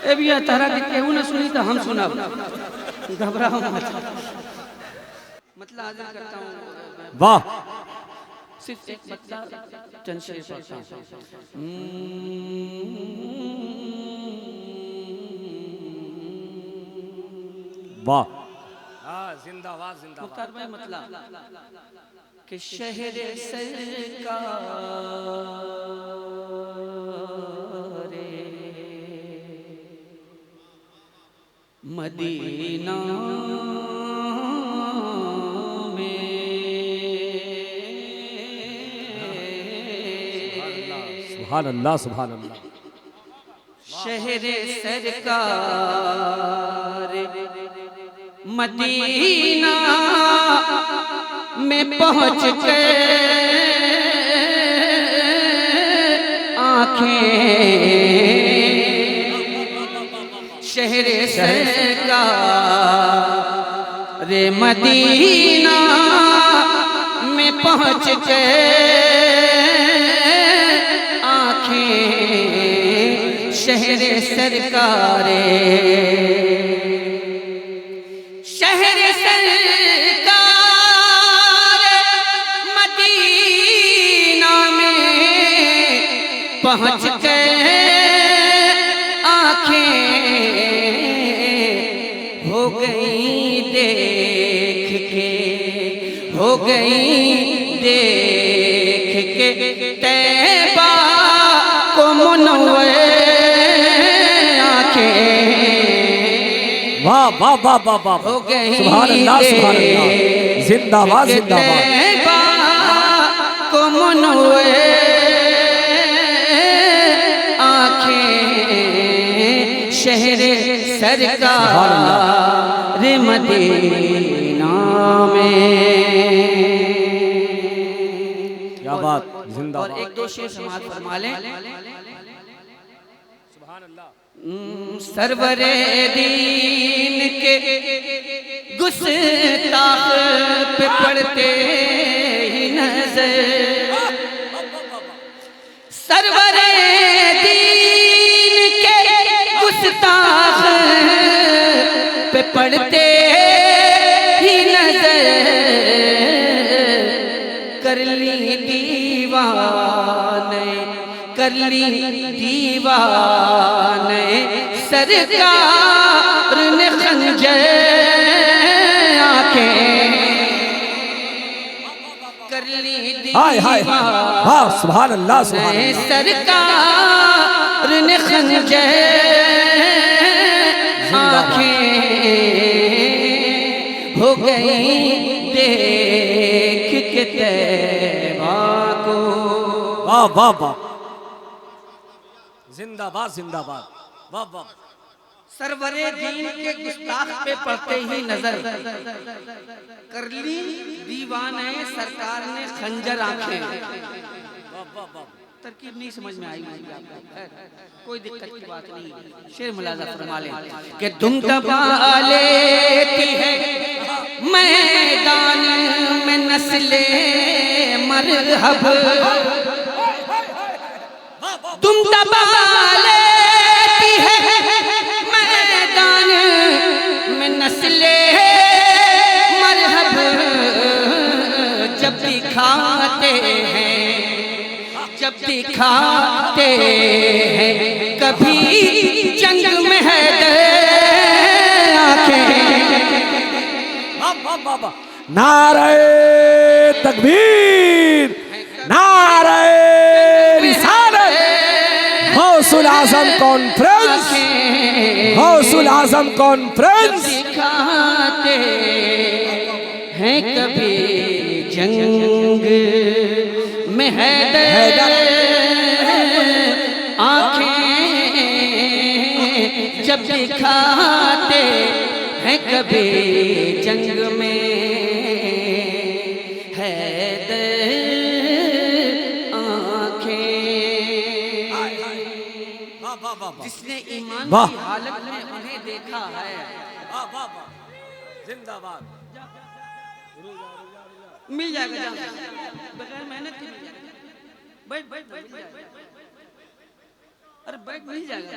ए भैया तारा के केहू ना सुनी तो हम सुनाब, घबराओ मत। मतलब हाजिर करता हूँ। वाह, सिर्फ एक मतलब चंद शेर पढ़ता हूँ। वाह, हाँ, जिंदाबाद जिंदाबाद। मुख्तार भाई मतलब कि शहर सरकार मदीना में सुभान अल्लाह सुभान अल्लाह। शहर सरकार मदीना में पहुँच के आँखें शहर सरकार मदीना में पहुँच के आँखें शहर सरकार शहर सरकार मदीना में पहुँच के आँखें हो गई देख के, हो गई देख के तैबा को मुनव्वर आँखें। वाह वाह वाह वाह वाह, हो गई सुभान अल्लाह सुभान अल्लाह, जिंदाबाद जिंदाबाद। तैबा को मुनव्वर आँखें शहर सरकार मदीना में। क्या बात, जिंदाबाद। और एक दो शेर समाज फरमा लें। सुभान अल्लाह। सरवरे दीन के गुस्ताख पे पड़ते ही नजर, सरवरे दीन के गुस्ताख पे पड़ते ही नजर, कर ली दीवाने, कर ली दीवाने सरकार ने खंजर आंखें, कर ली दीवाने हाँ, सुभान अल्लाह सुभान अल्लाह। सरकार ने खंजर आंखें हो गई देख के तैबा को। वाह वाह वाह, जिंदाबाद जिंदाबाद, वाह वाह। सरवरे दीन के गुस्ताख पे पड़ते ही नजर, कर ली दीवाने सरकार ने खंजर आंखें। वाह वाह वाह, तरकीब नहीं समझ में आई, कोई दिक्कत की बात नहीं। शेर मुलाजा फरमा ले कि तुम दबा लेती है मैदान में नस्ले मरहब, तुम दबा लेती है मैदान में नस्ले मरहब, जब दिखाते हैं, जब दिखाते हैं कभी जंग में है आंखें। नारे तकबीर, नारे रिसालत, गौसुल आजम कॉन्फ्रेंस, गौसुल आजम कॉन्फ्रेंस। दिखाते हैं कभी जंग में है आंखें, जब दिखाते हैं कभी जंग में है आंखें। जिसने ईमान की हालत में उन्हें देखा है, जिंदाबाद। मिल जाएगा बगैर मेहनत के, बैठ बैठ बैठ, अरे बैठ मिल जाएगा।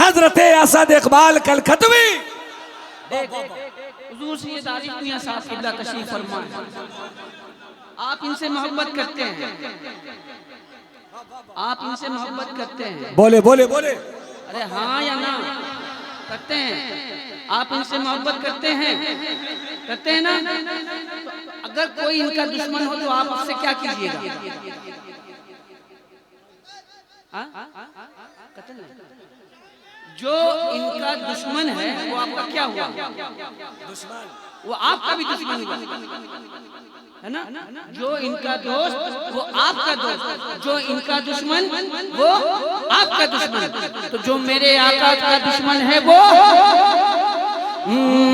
हजरत असद इकबाल कलकतवी। हुजूर सैयद आरिफ मियां साहब किबला तशरीफ फरमा है। आप इनसे मोहब्बत करते हैं, आप इनसे मोहब्बत करते हैं। बोले बोले बोले। अरे हाँ या ना? करते हैं। आप इनसे मोहब्बत करते हैं ना? तो अगर कोई इनका दुश्मन हो तो आप उससे क्या कीजिएगा? जो इनका दुश्मन है वो आपका क्या हुआ? दुश्मन वो आपका भी दुश्मन हुआ, है ना? जो इनका दोस्त वो आपका दोस्त, जो इनका दुश्मन वो आपका दुश्मन। तो जो मेरे आका का दुश्मन है वो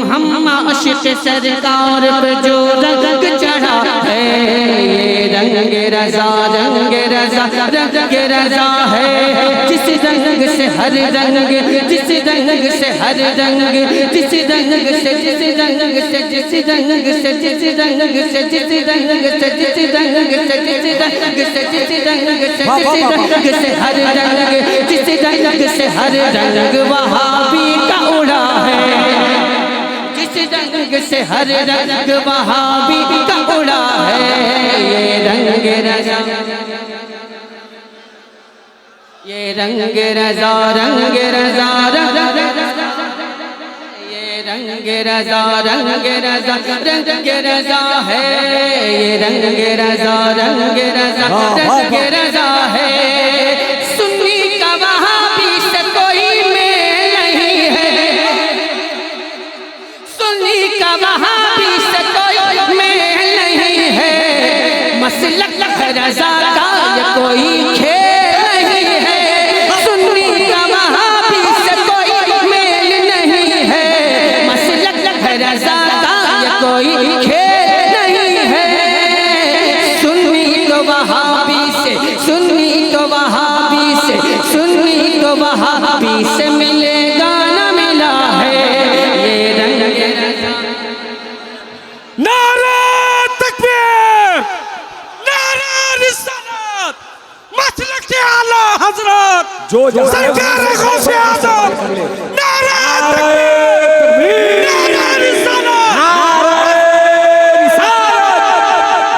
हम आशिक सरकार पे जो रंग चढ़ा है, ये रंग रज़ा रंग रज़ा रंग रज़ा है। जिस रंग से हर रंग, जिस रंग से हर रंग, जिस रंग से जिस रंग से जिस रंग से जिस रंग से जिस रंग से जिस रंग से जिस रंग से जिस रंग से जिस रंग से हर रंग, जिस रंग से हर रंग वहाबी का उड़ा है। जिस रंग से हर रंग वहाबी का उड़ा है, ये रंग रज़ा, ये रंग रज़ा रंग रज़ा ये रंग रज़ा रंग रज़ा रंग रज़ा है, ये रंग रज़ा रंग रज़ा रंग रज़ा है। सुन्नी का वहाबी से कोई मेल नहीं है, सुन्नी का वहाबी से कोई मेल नहीं है। मसलक रज़ा का ये कोई खेल नहीं है, सुन्नी का वहाबी से कोई मेल नहीं है। मसलक रज़ा का ये कोई खेल नहीं है। सुन्नी तो वहाबी से, सुन्नी तो वहाबी से, सुन्नी तो वहाबी से मिलेगा ना मिला है, ये रंग रज़ा। नारे तकबीर, नारे रिसालत, मसलक के आला हजरत जो सरकार गौसे आज़म। नारे तकबीर, नारे रिसालत,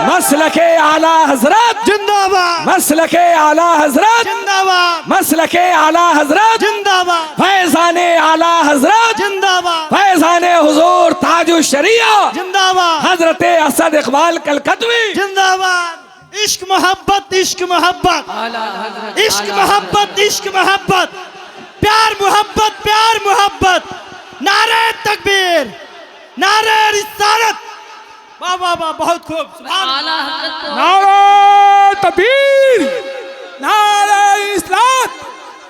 मसलक के आला हजरत जिंदाबाद, मसलक के आला हजरत जिंदाबाद, मसलक के आला हजरत जिंदाबाद, फैज़ान आला हजरत जिंदाबाद, फैज़ान हुजूर ताजुश शरिया जिंदाबाद, हजरत असद इकबाल कलकतवी जिंदाबाद। इश्क मोहब्बत, इश्क मोहब्बत, इश्क मोहब्बत, इश्क मोहब्बत, प्यार मोहब्बत, प्यार मोहब्बत। नारे तकबीर, नारे रिसालत। वाह वाह वाह, बहुत खूब। आला हज़रत को नारे तकबीर, नारे इस्लाम,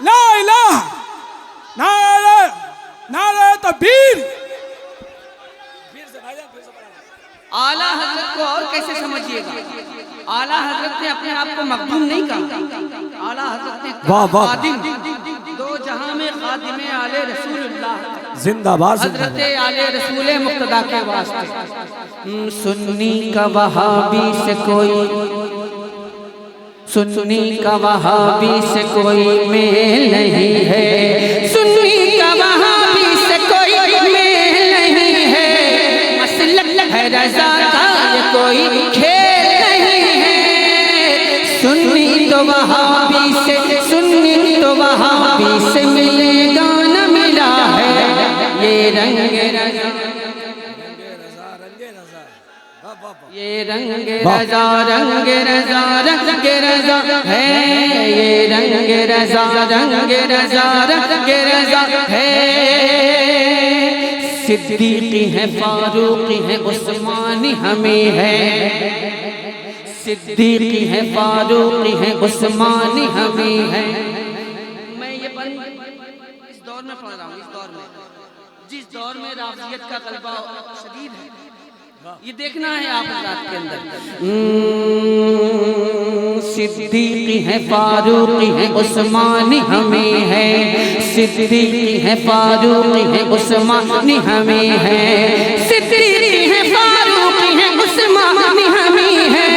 ला इलाहा, नारे नारे तकबीर। आला हज़रत को और कैसे समझिएगा? आला हज़रत ने अपने आप को मखदूम नहीं कहा, आला हज़रत ने खादिम, दो जहां में खादिम आले रसूलुल्लाह जिंदाबाद, हज़रत आले रसूल मुक्तदा के वास्ते। सुन्नी का वहाबी से कोई, सुन्नी का वहाबी से कोई मेल नहीं है, सुन्नी का वहाबी से कोई मेल नहीं है। मसलक है रज़ा का ये कोई खेल नहीं है। सुन्नी तो वहाबी से, सुन्नी तो वहाबी से मिलेगा न मिला है, ये रंग रज़ा, ये रंग रज़ा रंग रज़ा रंग रज़ा है, ये रंग रज़ा रंग रज़ा रंग रज़ा है। सिद्दीकी है, फारूकी है, उस्मानी हमें है, सिद्दीकी है, फारूकी है, उस्मानी हमें है। मैं ये इस दौर में पढ़ रहा हूँ, इस दौर में, जिस दौर में राफ़ियत का गलबा शदीद है, ये देखना है आप रात के अंदर। सिद्दीकी है, फारूकी है, उस्मानी हमें है, सिद्दीकी है, फारूकी है, उस्मानी हमें है, सिद्दीकी है, फारूकी है, उस्मानी हमें है।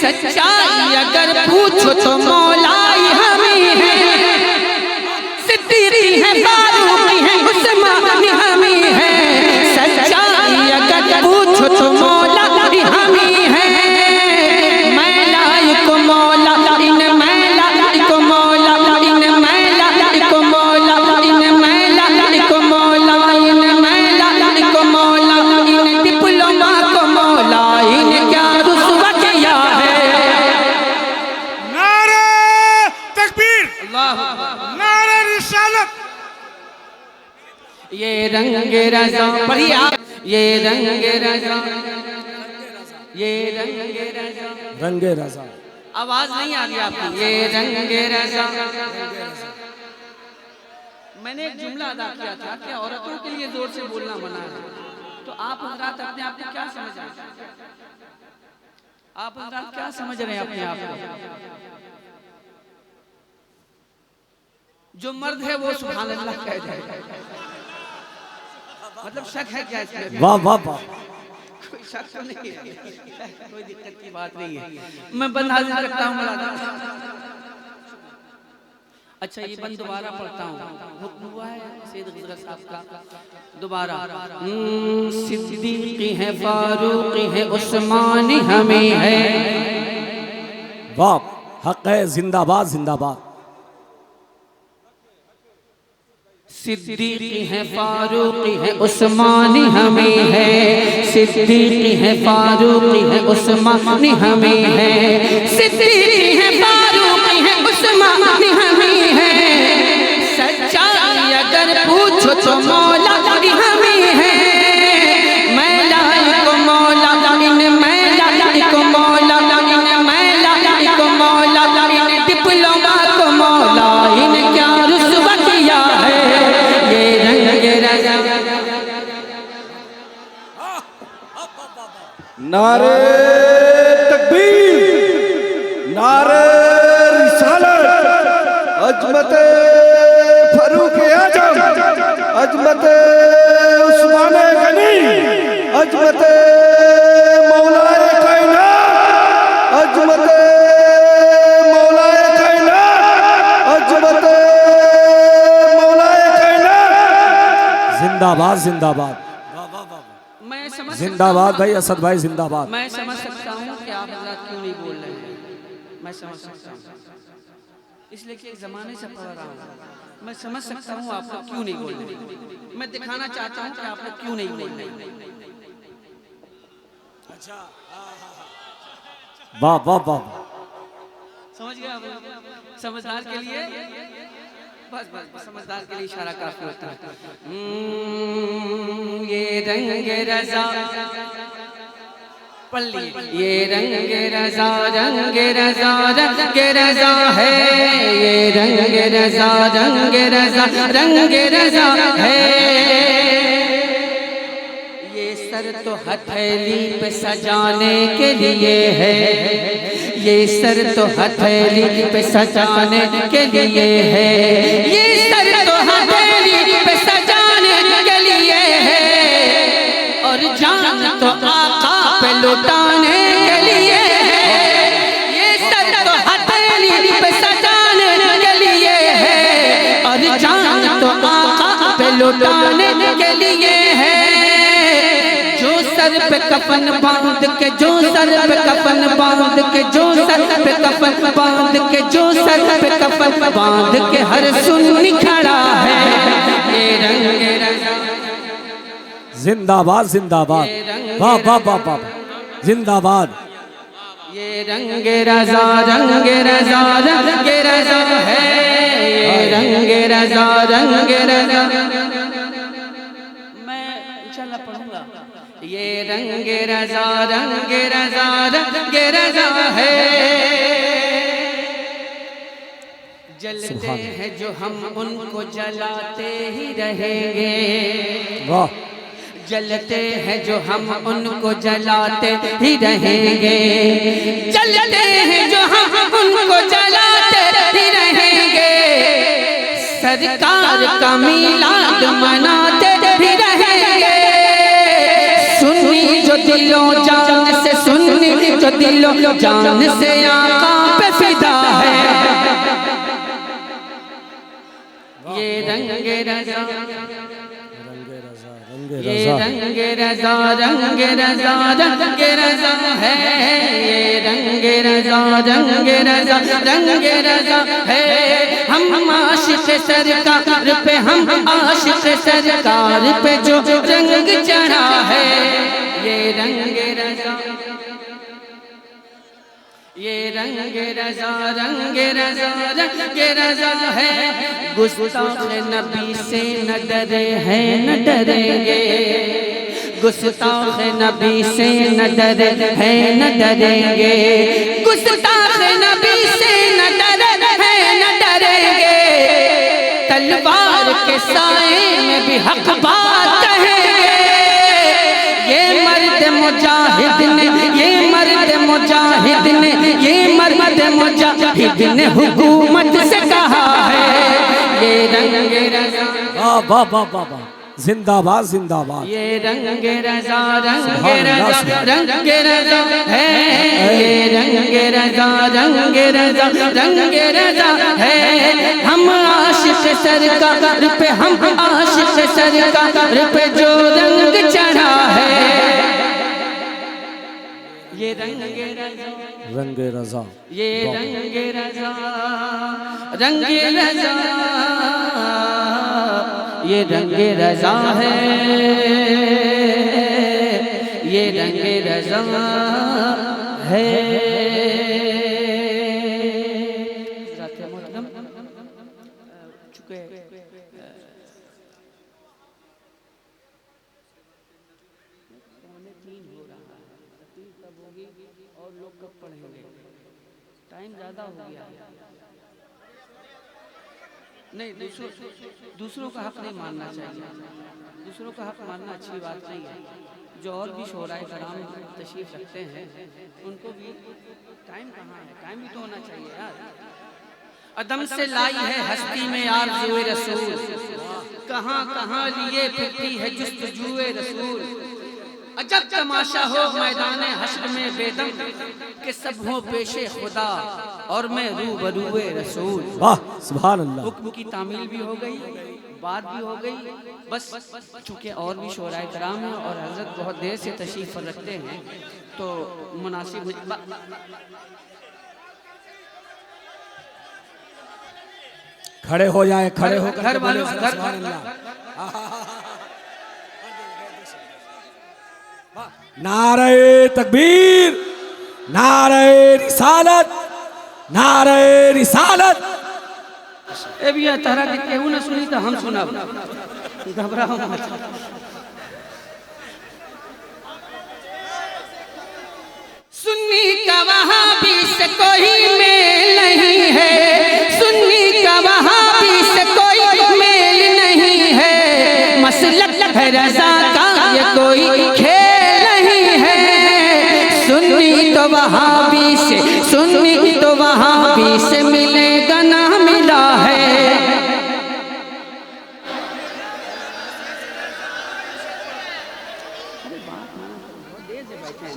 सच्चाई अगर पूछो तो मौलाई हमें है, सिद्दीकी अल्लाह नारे रिसालत। ये रंगे रज़ा पढ़िए आप। ये रंगे रज़ा, ये रंगे रज़ा, रंगे रज़ा। आवाज नहीं आ रही आपकी। ये रंगे रज़ा। मैंने एक जुमला अदा किया था कि औरतों के लिए जोर से बोलना मना है, तो आप हजरात अपने आप को क्या समझ रहे हैं? आप हजरात क्या समझ रहे हैं अपने आप को? जो मर्द है वो सुभान अल्लाह कह जाए, मतलब शक है क्या इसमें? वाह वाह वाह। कोई शक तो नहीं है, कोई दिक्कत की बात नहीं है। मैं बंद हाजिर रखता हूँ मौलाना। अच्छा ये बंद दोबारा पढ़ता हूँ, हुक्म हुआ है सैयद हज़रत साहब का। दोबारा सिद्दीक़ी है, फारूक़ी है, उस्मानी हमें है। वाह, हक है, जिंदाबाद जिंदाबाद। सिद्दीक़ी है, फारूक़ी है, उस्मानी हमें है। सिद्दीक़ी है, फारूक़ी है, उस्मानी हमें है। सिद्दीक़ी है, फारूक़ी है, उस्मानी हमें है। सच्चाई अगर पूछो तो मौला हमें है। मैला को मौला इन, मैला को मौला इन, मैला को मौला इन, डिप्लोमा को मौला इन, क्या रुस्वा किया है। ये रंगे रज़ा। नारे तकबीर, नारे रिसालत, अजमत फारूक आजम, अजमत उस्मान गनी, अजमत मौलाए कायनात, अजमत मौलाए कायनात, अजमत मौलाए कायनात। जिंदाबाद जिंदाबाद। मैं समझ जिंदाबाद भाई, असद भाई जिंदाबाद। मैं समझ सकता हूँ कि आप हज़रात क्यों नहीं बोल रहे हैं। मैं समझ सकता हूँ, इसलिए कि एक ज़माने से पढ़ रहा हूँ। मैं समझ सकता हूँ आप लोग क्यों नहीं बोल रहे। मैं दिखाना चाहता हूँ कि आप लोग क्यों नहीं बोल रहे। वाह वाह वाह। समझ गए आप? समझदार के लिए बस बस समझदार के लिए इशारा काफी होता है। ये रंगे रज़ा पढ़ लिए। ये रंगे रज़ा, रंगे रज़ा, रंगे रज़ा है। ये रंगे रज़ा, रंगे रज़ा, रंगे रज़ा है। ये सर तो हथेली पे सजाने के लिए है। ये सर तो हथेली पे सजाने के लिए है। ये सर तो हथेली पे सजाने के लिए है। और जान तो आका पे लुटाने के लिए है। ये सर तो हथेली पे सजाने के लिए है। और जान तो आका पे लुटाने के लिए है। सर पे कफन बांध के, जो सर पे कफन बांध के, जो सर पे कफन बांध के, जो सर पे कफन बांध के हर सुन्नी खड़ा है। ये रंगे रज़ा। जिंदाबाद जिंदाबाद। वाह वाह वाह वाह, जिंदाबाद। ये रंगे रज़ा, रंगे रज़ा, रंगे रज़ा है। ये रंगे रज़ा, रंगे रज़ा। मैं इंशाल्लाह पढ़ूंगा। ये रंगे रज़ा, रंगे रज़ा, रंगे रज़ा है। जलते हैं जो हम उनको जलाते ही रहेंगे। वाह। जलते हैं जो हम उनको जलाते ही रहेंगे। जलते हैं जो हम उनको जलाते ही रहेंगे। सरकार का मीलाद मनाते ही रहेंगे। सुन्नी जो दिलों जान से, सुन्नी जो दिलों जान से आका पे फिदा है। ये रंगे रज़ा, ये रंगे रज़ा, रंगे रज़ा, रंगे रज़ा है। ये रंगे रज़ा, रंगे रज़ा, रंगे रज़ा है। हम आशिक़ सरकार पे, हम आशिक़ सरकार पे जो रंग चढ़ा है। ये रंगे रज़ा, ये रंग रजा रंग रजा रंग रजा है, गुस्ताख नबी से न डरे हैं न डरेंगे, गुस्ताख नबी से न डरे हैं न डरेंगे, गुस्ताख नबी से न डरे हैं न डरेंगे, तलवार के साए में भी हक बात कहेंगे, ये मर्द मुजाहिद ने, ये मर्द मुजाहिद ने, ये मर्द मुजाहिद ने हुकूमत से कहा है, ये रंग रजा। वाह वाह वाह वाह, जिंदाबाद जिंदाबाद। ये रंग रजा रंग रजा रंग रजा है, ये रंग रजा रंग रजा रंग रजा है, हम आशिक सरकार पे, हम आशिक सरकार पे जो रंग चढ़ा है, ये रंग रजा रंग रजा, ये रंग रजा रंग रजा, ये रंग रजा है, ये रंग रजा है। चुके और लोग कब पढ़ेंगे, टाइम ज़्यादा हो गया। नहीं, दूसरों का हक नहीं मानना चाहिए, दूसरों का हक मानना अच्छी बात नहीं है। जो और भी शोराए कराम तशरीफ रखते हैं उनको भी टाइम कहाँ है, टाइम भी तो होना चाहिए यार। अदम से लाई है हस्ती में आरज़ुए रसूल, कहाँ कहाँ लिए फिरती है जुस्तजुए रसूल, अजब तमाशा हो मैदान हश्र में बेदम के सब हो पेशे खुदा और मैं रूबरूए रसूल। वाह सुभान अल्लाह। हुक्म की तामील भी हो गई, बात भी हो गई, बस चूँकि और भी शोराए कराम हैं और हजरत बहुत देर से तशरीफ रखते हैं तो मुनासिब खड़े हो जाए, खड़े हो घर वालों नारे तकबीर, नारे रिसालत, नारे रिसालत। ए भैया तारा के केहू न सुनी तो हम सुनब, घबराओ मत। सुन्नी का वहाँ भी से कोई मेल नहीं है, सुन्नी का वहाँ भी से कोई मेल नहीं है, मसलक है रज़ा का ये कोई खेल नहीं है, सुन्नी तो वहाँ भी से, सुन्नी तो वहाँ भी से मिलेगा ना मिला है।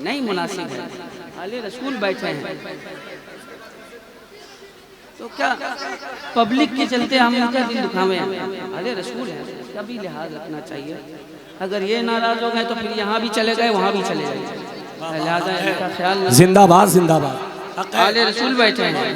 नहीं मुनासिब है, आले रसूल बैठे हैं तो क्या पब्लिक के चलते हम इनका दिल दुखावे हैं, आले रसूल है, इसका भी लिहाज रखना चाहिए। अगर ये नाराज हो गए तो फिर यहाँ भी चले गए वहाँ भी चले गए, लिहाजा इनका ख्याल। जिंदाबाद जिंदाबाद, आले रसूल बैठे हैं।